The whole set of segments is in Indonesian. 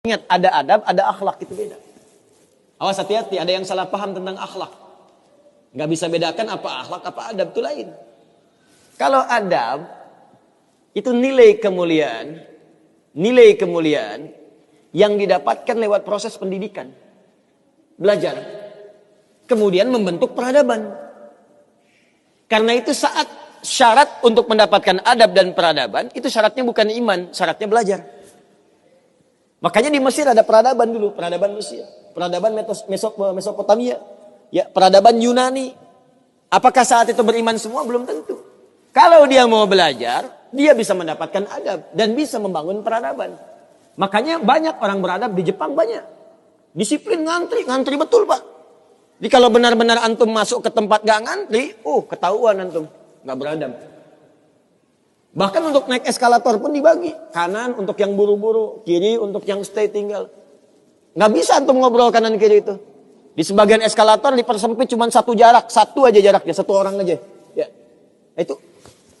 Ingat, ada adab, ada akhlak, itu beda. Awas, hati-hati, ada yang salah paham tentang akhlak. Nggak bisa bedakan apa akhlak, apa adab, itu lain. Kalau adab, itu nilai kemuliaan yang didapatkan lewat proses pendidikan. Belajar. Kemudian membentuk peradaban. Karena itu saat syarat untuk mendapatkan adab dan peradaban, itu syaratnya bukan iman, syaratnya belajar. Makanya di Mesir ada peradaban dulu, peradaban Mesir, peradaban Mesopotamia, ya, peradaban Yunani. Apakah saat itu beriman semua? Belum tentu. Kalau dia mau belajar, dia bisa mendapatkan adab dan bisa membangun peradaban. Makanya banyak orang beradab di Jepang, banyak. Disiplin, ngantri betul, Pak. Jadi kalau benar-benar antum masuk ke tempat gak ngantri, ketahuan antum gak beradab. Bahkan untuk naik eskalator pun dibagi. Kanan untuk yang buru-buru, kiri untuk yang stay tinggal. Gak bisa antum ngobrol kanan kiri itu. Di sebagian eskalator dipersempit cuma satu aja jaraknya, satu orang aja. Ya. Itu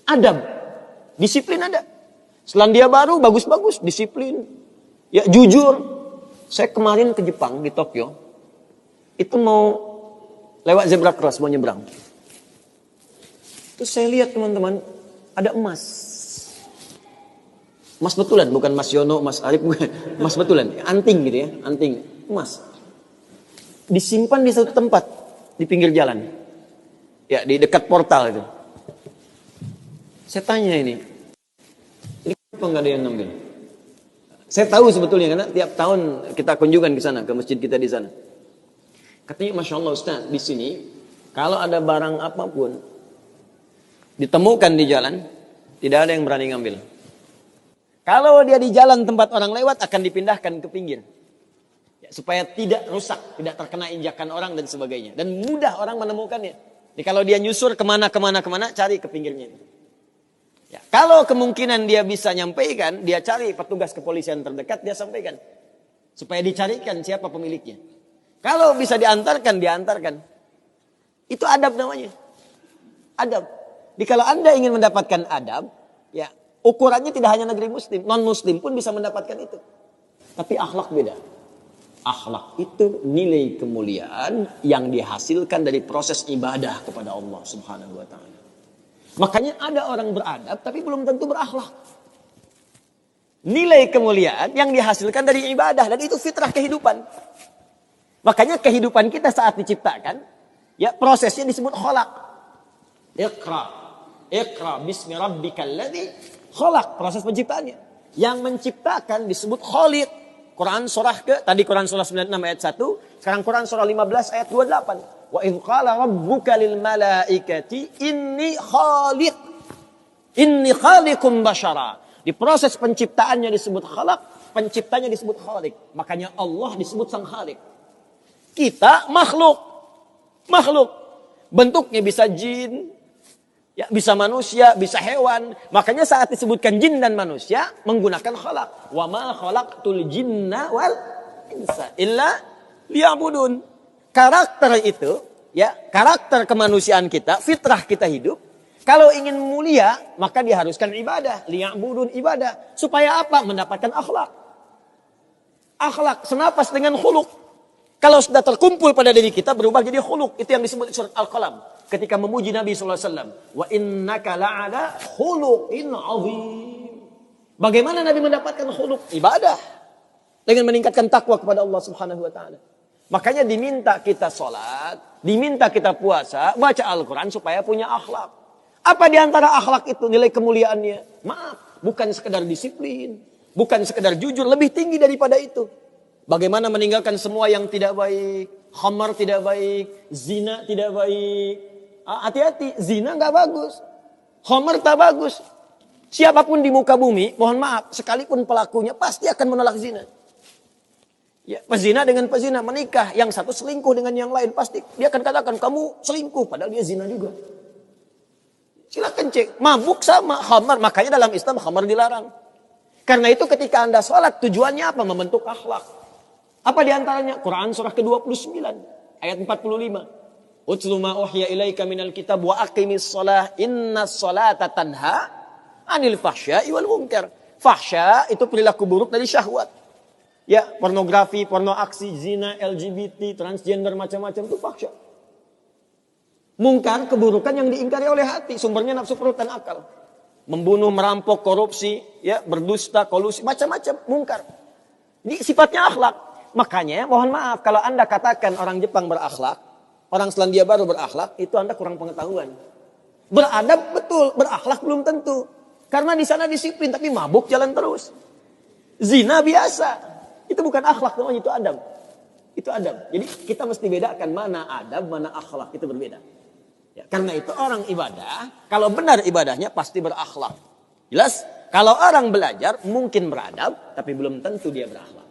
adab. Disiplin ada. Selandia Baru bagus-bagus, disiplin. Ya, jujur. Saya kemarin ke Jepang, di Tokyo. Itu mau lewat zebra cross, mau nyebrang. Terus saya lihat teman-teman, ada emas. Emas betulan, bukan Mas Yono, Mas Arif, bukan. Emas betulan, anting gitu ya, anting, emas. Disimpan di satu tempat, di pinggir jalan. Ya, di dekat portal itu. Saya tanya ini kenapa nggak ada yang ngambil? Saya tahu sebetulnya, karena tiap tahun kita kunjungan ke sana, ke masjid kita di sana. Katanya, Masya Allah Ustaz, di sini, kalau ada barang apapun, ditemukan di jalan, tidak ada yang berani ngambil. Kalau dia di jalan tempat orang lewat, akan dipindahkan ke pinggir. Ya, supaya tidak rusak, tidak terkena injakan orang dan sebagainya. Dan mudah orang menemukannya. Jadi kalau dia nyusur kemana, cari ke pinggirnya. Ya, kalau kemungkinan dia bisa nyampaikan, dia cari petugas kepolisian terdekat, dia sampaikan. Supaya dicarikan siapa pemiliknya. Kalau bisa diantarkan. Itu adab namanya. Adab. Jadi kalau Anda ingin mendapatkan adab, ya, ukurannya tidak hanya negeri muslim, non-muslim pun bisa mendapatkan itu. Tapi akhlak beda. Akhlak itu nilai kemuliaan yang dihasilkan dari proses ibadah kepada Allah Subhanahu wa taala. Makanya ada orang beradab tapi belum tentu berakhlak. Nilai kemuliaan yang dihasilkan dari ibadah, dan itu fitrah kehidupan. Makanya kehidupan kita saat diciptakan, ya, prosesnya disebut khalaq. Iqra bismi rabbikal ladzi khalaq, proses penciptaannya. Yang menciptakan disebut khaliq. Quran surah Quran surah 96 ayat 1, sekarang Quran surah 15 ayat 28. Wa idz qala rabbuka lil malaikati inni khaliqum basyara. Di proses penciptaannya disebut khalaq, penciptanya disebut khaliq. Makanya Allah disebut sang khaliq. Kita makhluk. Bentuknya bisa jin, ya, bisa manusia, bisa hewan. Makanya saat disebutkan jin dan manusia menggunakan khalaq. Wa ma khalaqtul jinna wal insa illa liya'budun. Karakter itu, ya, karakter kemanusiaan kita, fitrah kita hidup. Kalau ingin mulia, maka diharuskan ibadah, liya'budun, ibadah. Supaya apa? Mendapatkan akhlak. Akhlak senapas dengan khuluq. Kalau sudah terkumpul pada diri kita, berubah jadi khuluq. Itu yang disebut surat Al-Qalam. Ketika memuji Nabi SAW. Wa innaka la'ala khuluqin azim. Bagaimana Nabi mendapatkan khuluq? Ibadah. Dengan meningkatkan takwa kepada Allah Subhanahu wa ta'ala. Makanya diminta kita sholat, diminta kita puasa, baca Al-Quran supaya punya akhlak. Apa diantara akhlak itu nilai kemuliaannya? Maaf, bukan sekedar disiplin. Bukan sekedar jujur, lebih tinggi daripada itu. Bagaimana meninggalkan semua yang tidak baik. Khamar tidak baik. Zina tidak baik. Hati-hati, zina gak bagus. Khamar tak bagus. Siapapun di muka bumi, mohon maaf, sekalipun pelakunya pasti akan menolak zina. Ya, pezina dengan pezina menikah. Yang satu selingkuh dengan yang lain. Pasti dia akan katakan, kamu selingkuh. Padahal dia zina juga. Silakan cek. Mabuk sama khamar. Makanya dalam Islam khamar dilarang. Karena itu ketika Anda sholat, tujuannya apa? Membentuk akhlak. Apa diantaranya? Quran surah ke-29 ayat 45. Utlu ma uhya ilaika minal kitab wa aqimis shalah innas salata tanha anil fahsya'i wal munkar. Fahsya itu perilaku buruk dari syahwat. Ya, pornografi, porno aksi, zina, LGBT, transgender, macam-macam itu fahsya. Mungkar, keburukan yang diingkari oleh hati, sumbernya nafsu perut dan akal. Membunuh, merampok, korupsi, ya, berdusta, kolusi, macam-macam, mungkar. Ini sifatnya akhlak. Makanya, mohon maaf, kalau Anda katakan orang Jepang berakhlak, orang Selandia Baru berakhlak, itu Anda kurang pengetahuan. Beradab betul, berakhlak belum tentu. Karena di sana disiplin, tapi mabuk jalan terus. Zina biasa. Itu bukan akhlak, namanya itu adab. Itu adab. Jadi kita mesti bedakan mana adab, mana akhlak. Itu berbeda. Ya, karena itu orang ibadah, kalau benar ibadahnya pasti berakhlak. Jelas? Kalau orang belajar mungkin beradab, tapi belum tentu dia berakhlak.